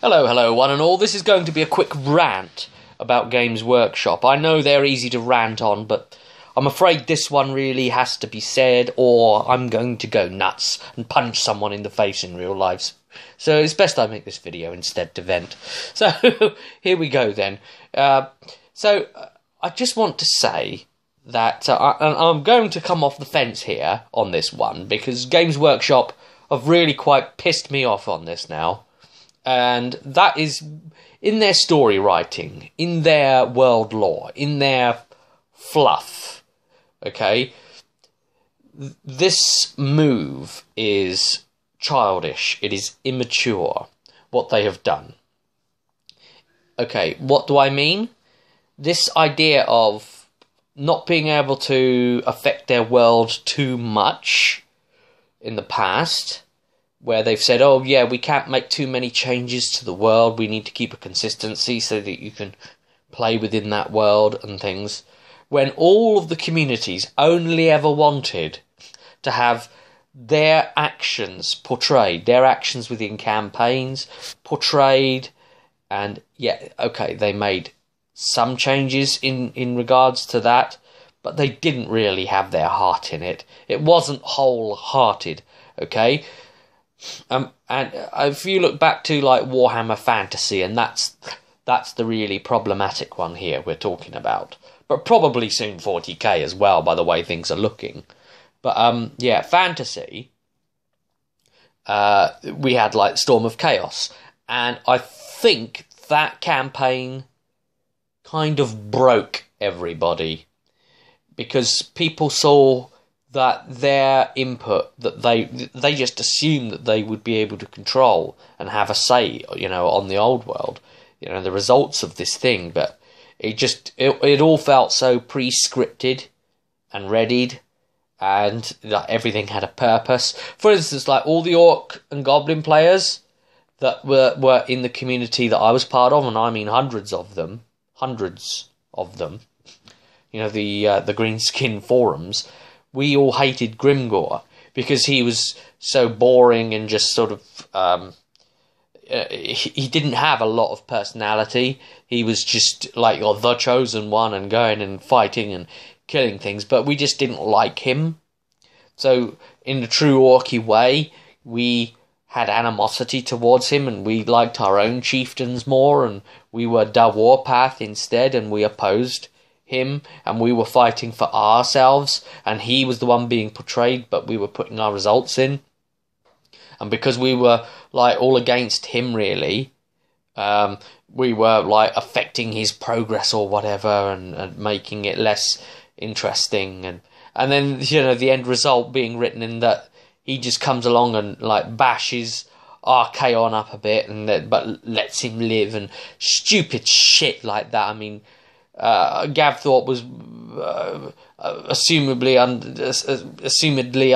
Hello, hello, one and all. This is going to be a quick rant about Games Workshop. I know they're easy to rant on, but I'm afraid this one really has to be said, or I'm going to go nuts and punch someone in the face in real life. So it's best I make this video instead to vent. So here we go then. I just want to say that I'm going to come off the fence here on this one, because Games Workshop have really quite pissed me off on this now. And that is in their story writing, in their world lore, in their fluff. Okay? This move is childish. It is immature, what they have done. Okay, what do I mean? This idea of not being able to affect their world too much in the past, where they've said, oh yeah, we can't make too many changes to the world, we need to keep a consistency so that you can play within that world and things, when all of the communities only ever wanted to have their actions portrayed, their actions within campaigns portrayed, and yeah, okay, they made some changes in regards to that, but they didn't really have their heart in it. It wasn't wholehearted, okay? And if you look back to like Warhammer Fantasy, and that's the really problematic one here we're talking about, but probably soon 40k as well by the way things are looking. But yeah, Fantasy, we had like Storm of Chaos, and I think that campaign kind of broke everybody, because people saw that their input, that they just assumed that they would be able to control and have a say, you know, on the old world, you know, the results of this thing. But it all felt so pre-scripted and readied, and like everything had a purpose. For instance, like all the orc and goblin players that were in the community that I was part of, and I mean hundreds of them, you know, the Greenskin forums. We all hated Grimgor because he was so boring and just sort of... he didn't have a lot of personality. He was just like the chosen one and going and fighting and killing things. But we just didn't like him. So in the true orky way, we had animosity towards him, and we liked our own chieftains more, and we were Da Warpath instead, and we opposed him, and we were fighting for ourselves, and he was the one being portrayed, but we were putting our results in. And because we were like all against him really, we were like affecting his progress or whatever, and making it less interesting, and then, you know, the end result being written in that he just comes along and like bashes Archaon up a bit, and but lets him live, and stupid shit like that. I mean, Gavthorpe was assumedly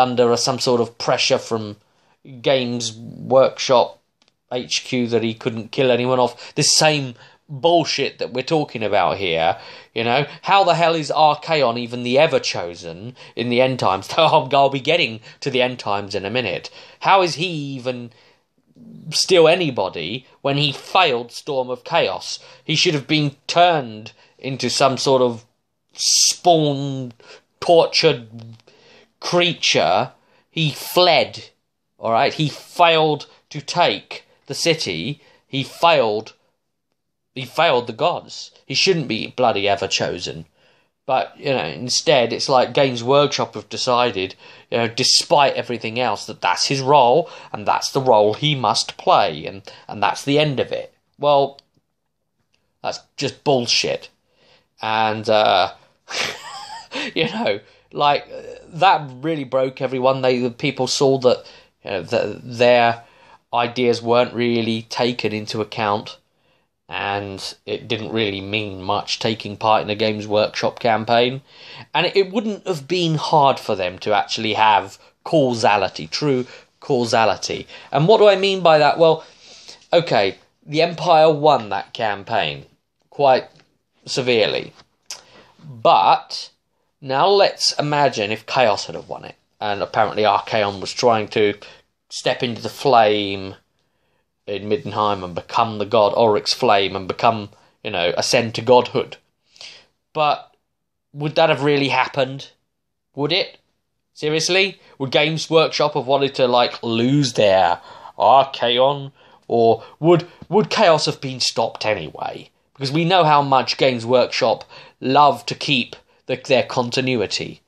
under some sort of pressure from Games Workshop HQ that he couldn't kill anyone off. This same bullshit that we're talking about here, you know. How the hell is Archaon even the Ever-Chosen in the end times? I'll be getting to the end times in a minute. How is he even still anybody when he failed Storm of Chaos? He should have been turned into some sort of spawn tortured creature. He fled, alright? He failed to take the city. He failed the gods. He shouldn't be bloody Ever-Chosen. But, you know, instead, it's like Games Workshop have decided, you know, despite everything else, that that's his role, and that's the role he must play, and that's the end of it. Well, that's just bullshit. And, you know, like, that really broke everyone. The people saw that, you know, their ideas weren't really taken into account, and it didn't really mean much taking part in a Games Workshop campaign. And it wouldn't have been hard for them to actually have causality, true causality. And what do I mean by that? Well, okay, the Empire won that campaign quite severely. But now let's imagine if Chaos had have won it, and apparently Archaon was trying to step into the flame in Middenheim and become the god Oryx Flame and become, ascend to godhood. But would that have really happened? Would it? Seriously? Would Games Workshop have wanted to, lose their Archaon? Or would Chaos have been stopped anyway? Because we know how much Games Workshop love to keep their continuity.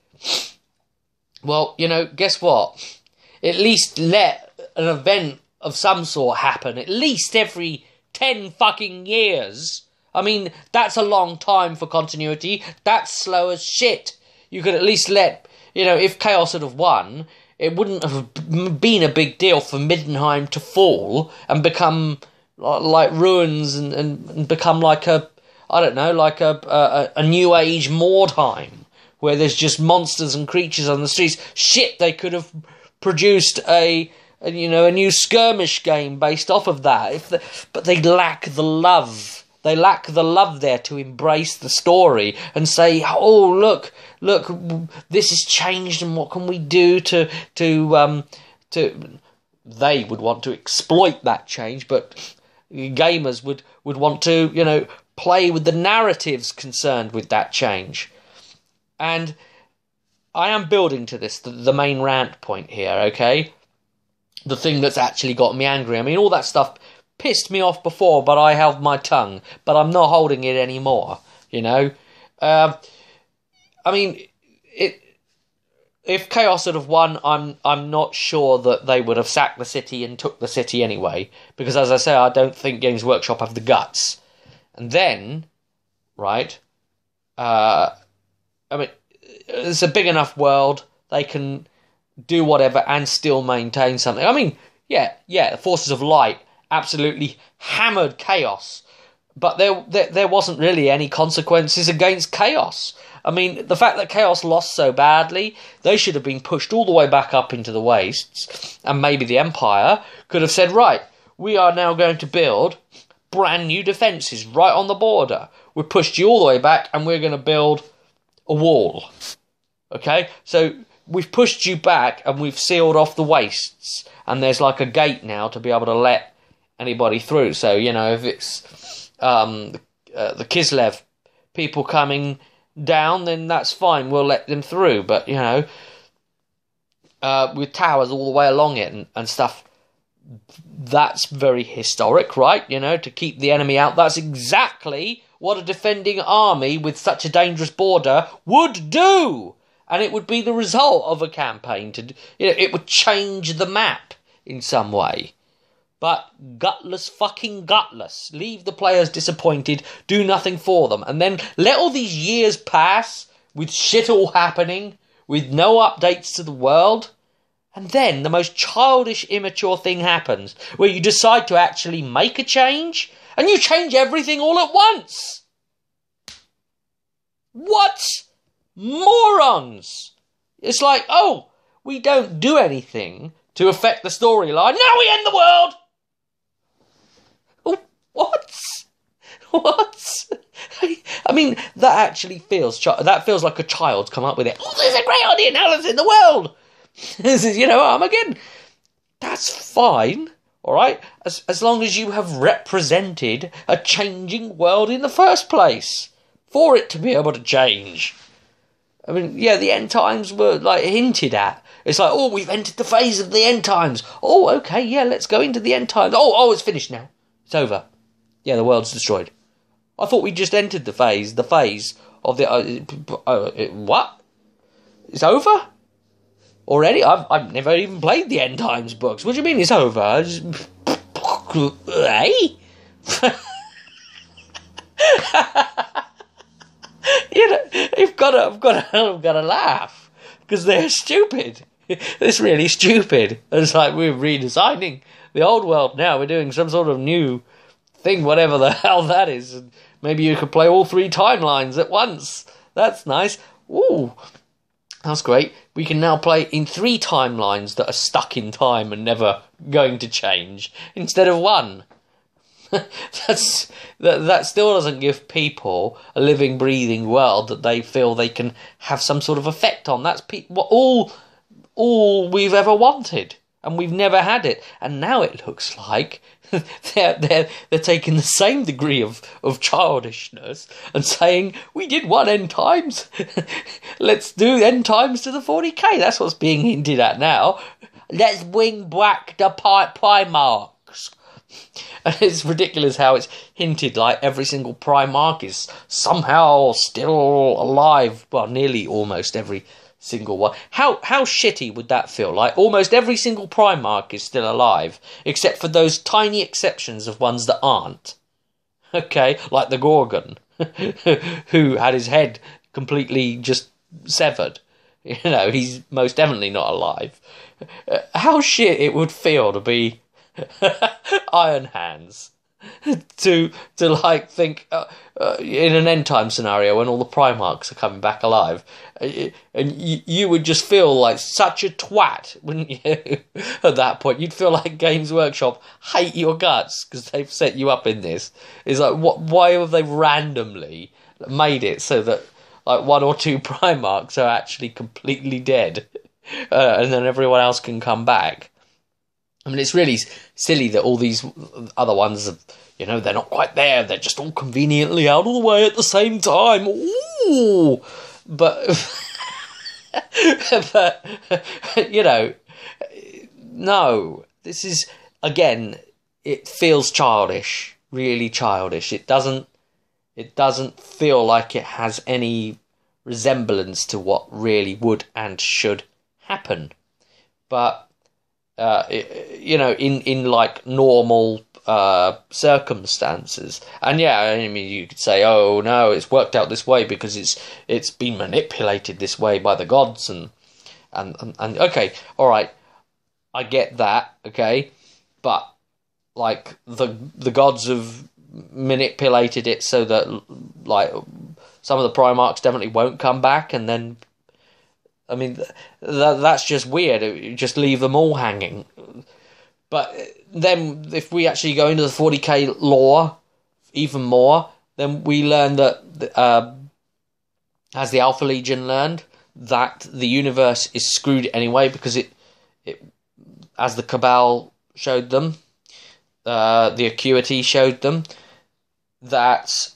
Well, guess what? At least let an event of some sort happen, at least every 10 fucking years. I mean, that's a long time for continuity. That's slow as shit. You could at least let, if Chaos had have won, it wouldn't have been a big deal for Middenheim to fall and become like ruins and become like a new age Mordheim, where there's just monsters and creatures on the streets. Shit, they could have produced a new skirmish game based off of that. But they lack the love. They lack the love there to embrace the story and say, oh, look, this has changed and what can we do to they would want to exploit that change, but gamers would want to, play with the narratives concerned with that change. And I am building to this, the main rant point here, okay? The thing that's actually got me angry. I mean, all that stuff pissed me off before, but I held my tongue. But I'm not holding it anymore, I mean, if Chaos would have won, I'm not sure that they would have sacked the city and took the city anyway. Because, as I say, I don't think Games Workshop have the guts. And then, right, I mean, it's a big enough world, they can do whatever and still maintain something. I mean, yeah, the Forces of Light absolutely hammered Chaos, but there wasn't really any consequences against Chaos. I mean, the fact that Chaos lost so badly, they should have been pushed all the way back up into the wastes, and maybe the Empire could have said, right, we are now going to build brand new defences right on the border. We pushed you all the way back and we're going to build a wall. Okay? So we've pushed you back and we've sealed off the wastes, and there's like a gate now to be able to let anybody through. So, if it's the Kislev people coming down, then that's fine, we'll let them through. But, with towers all the way along it and stuff, that's very historic, right? To keep the enemy out. That's exactly what a defending army with such a dangerous border would do. And it would be the result of a campaign. It would change the map in some way. But fucking gutless. Leave the players disappointed, do nothing for them. And then let all these years pass with shit all happening, with no updates to the world. And then the most childish, immature thing happens, where you decide to actually make a change, and you change everything all at once. What? Morons! It's like, oh, we don't do anything to affect the storyline. Now we end the world! What? What? I mean, that actually feels like a child's come up with it. Oh, this is a great idea, now let's end the world! This is, Armageddon. That's fine, alright? As long as you have represented a changing world in the first place, for it to be able to change. I mean, yeah, the end times were, hinted at. It's like, oh, we've entered the phase of the end times. Oh, okay, yeah, let's go into the end times. Oh, it's finished now. It's over. Yeah, the world's destroyed. I thought we just entered the phase of the... what? It's over? Already? I've never even played the End Times books. What do you mean it's over? Eh? I've got to laugh because they're stupid. It's really stupid. It's like we're redesigning the old world now. We're doing some sort of new thing, whatever the hell that is. And maybe you could play all 3 timelines at once. That's nice. Ooh. That's great. We can now play in 3 timelines that are stuck in time and never going to change, instead of 1. That still doesn't give people a living, breathing world that they feel they can have some sort of effect on. That's all we've ever wanted. and we've never had it. And now it looks like they're taking the same degree of childishness and saying, we did one end times, let's do end times to the 40k. That's what's being hinted at now. Let's bring back the Primarchs. And it's ridiculous how it's hinted like every single Primarch is somehow still alive. Well, nearly almost every single one. How shitty would that feel? Like almost every single Primarch is still alive, except for those tiny exceptions of ones that aren't. Okay, like the Gorgon, who had his head completely just severed. You know, he's most definitely not alive. How shit it would feel to be Iron Hands. to like think in an end time scenario when all the Primarchs are coming back alive, and you would just feel like such a twat, wouldn't you? At that point, you'd feel like Games Workshop hate your guts because they've set you up in this. It's like, what? Why have they randomly made it so that like one or two Primarchs are actually completely dead, and then everyone else can come back? I mean, it's really silly that all these other ones, you know, they're not quite there. They're just all conveniently out of the way at the same time. Ooh! But, but, you know, no. This is, again, it feels childish. Really childish. It doesn't feel like it has any resemblance to what really would and should happen. But, you know, in like normal circumstances, and yeah, I mean, you could say, oh no, it's worked out this way because it's been manipulated this way by the gods, and okay, all right, I get that, okay, but like the gods have manipulated it so that like some of the Primarchs definitely won't come back, and then. I mean, that's just weird. You just leave them all hanging. But then, if we actually go into the 40k lore even more, then we learn that, as the Alpha Legion learned, that the universe is screwed anyway because it as the Cabal showed them, the Acuity showed them, that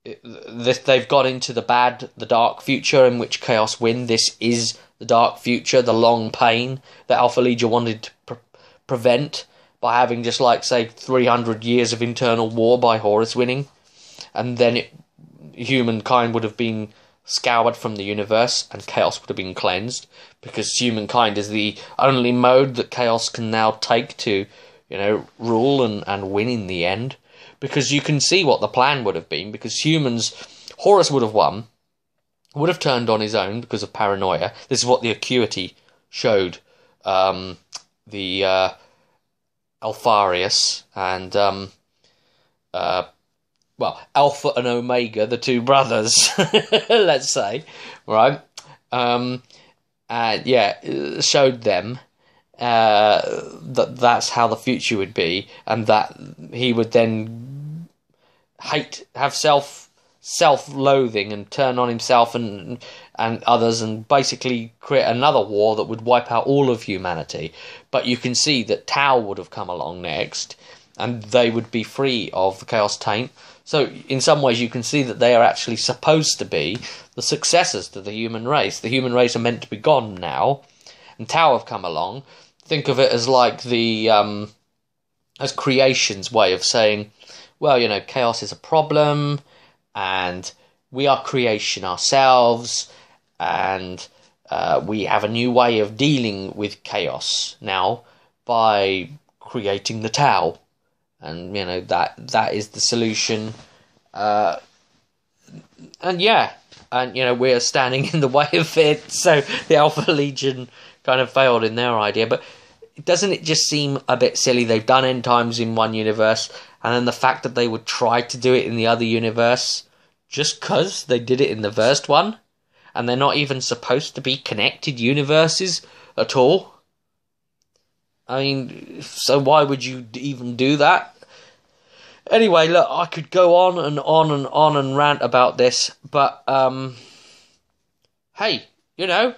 they've got into the dark future in which Chaos win. This is the dark future, the long pain that Alpha Legion wanted to prevent by having just like, say, 300 years of internal war by Horus winning. And then humankind would have been scoured from the universe and Chaos would have been cleansed, because humankind is the only mode that Chaos can now take to, you know, rule and win in the end. Because you can see what the plan would have been, because Horus would have won, would have turned on his own because of paranoia. This is what the Acuity showed the Alpharius and, Alpha and Omega, the two brothers, let's say, right? Showed them that's how the future would be, and that he would then have self-loathing and turn on himself and others, and basically create another war that would wipe out all of humanity. But you can see that Tau would have come along next, and they would be free of the Chaos Taint. So in some ways you can see that they are actually supposed to be the successors to the human race. The human race are meant to be gone now, and Tau have come along. Think of it as like the as creation's way of saying, well, you know, chaos is a problem, and we are creation ourselves, and we have a new way of dealing with chaos now by creating the Tau, and you know that is the solution. And you know, we're standing in the way of it. So the Alpha Legion kind of failed in their idea, but doesn't it just seem a bit silly? They've done end times in one universe, and then the fact that they would try to do it in the other universe just because they did it in the first one, and they're not even supposed to be connected universes at all. I mean, so why would you even do that? Anyway, look, I could go on and on and on and rant about this, but hey, you know,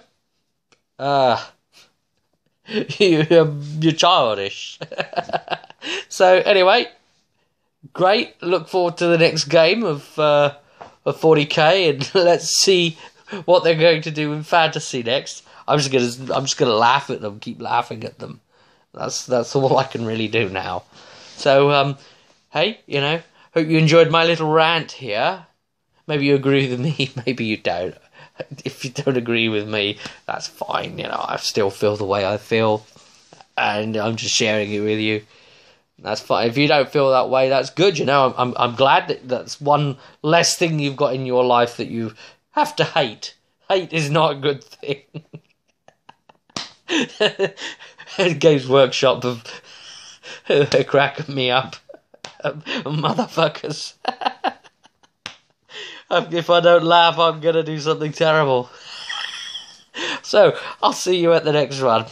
You're childish. So anyway, great. Look forward to the next game of 40k, and let's see what they're going to do in fantasy next. I'm just gonna laugh at them, keep laughing at them. That's all I can really do now. So hey, hope you enjoyed my little rant here. Maybe you agree with me, maybe you don't. If you don't agree with me, that's fine. I still feel the way I feel, and I'm just sharing it with you. That's fine. If you don't feel that way, that's good. I'm glad that that's one less thing you've got in your life that you have to hate. Hate is not a good thing. Games Workshop they're cracking me up, motherfuckers. If I don't laugh, I'm gonna do something terrible. So I'll see you at the next one.